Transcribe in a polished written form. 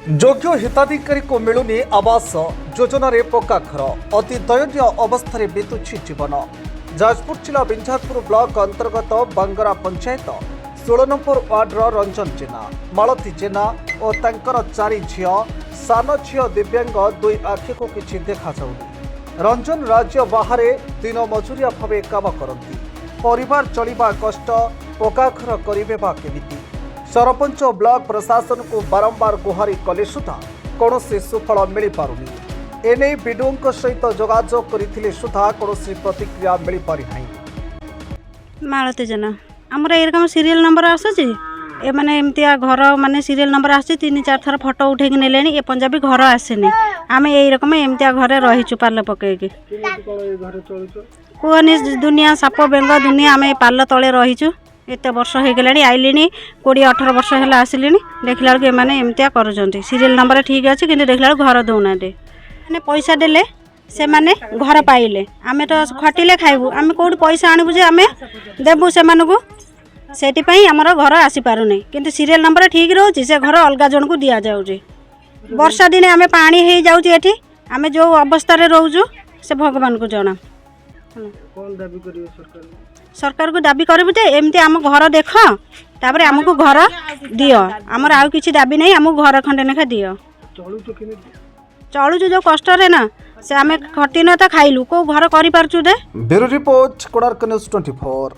योग्य हिताधिकारी को मिलुनी आवास योजना रे पक्का घर अति दयनीय अवस्था बीतुछि जीवन। जाजपुर जिला बिंझारपुर ब्लॉक अंतर्गत बांगरा पंचायत 16 नंबर वार्डर रंजन जेना, मालती जेना और तांकर 4 झियो सान झियो दिव्यांग 2 आखि को किछि देखा जाउनी। रंजन राज्य बाहर दिन मजूरिया भावे काम करती, परिवार चलिबा कष्ट, पक्का घर करिबे बा केमिति। सरपंच ब्लॉक प्रशासन को बारंबार गुहारी कले सुधा कौन सुफल मिल पारुनी। एने विडों सहित जोगाजोग करथिले सुधा कौन प्रतिक्रिया मिल पारि नाही। मालती जेना आमर एरकम सीरियल नंबर आसुची ए माने एमतिया घर माने सीरियल नंबर आसी 3-4 थर फोटो उठेकी नेलेनी ए पंजाबी घर आसेनी। आमे एई रकम एमतिया घरे रहिचु पाल पकेकी कोनी दुनिया साप बेंग दुनिया आमे पाल तळे रहिचु। एत वर्ष हो गलानी आइलिनी 20-18 वर्ष है आसिली देखला बेलू एमाने एमतिया करूछंती। सीरियल नंबर ठीक अच्छे कि देखला बेलू घर दौना मैंने पैसा देले से माने घर पाइले आमे तो खटिले खाइबू आमे कोड पैसा आनिबू जे आमे देबू से मानकू सेटिपई हमर घर आसी पारुनी। किंतु सीरियल नंबर ठीक रहउची से घर अलगा जन को दिया जाउची। वर्षा दिने आमे पानी हे जाउची एठी आमे जो अवस्था रे रहउचू से भगवान को जणा। कौन दाबी करियो सरकार को दाबी करू जे एमती आम घर देख तापर आमको घर दियो। आमर आउ किछि दाबी नहीं, आमको घर खंडे नेखा दियो। चलुचु जो कष्ट रे ना से आमे खटिन त खाइलु को घर करि पारचु दे। Bureau report Konark news 24।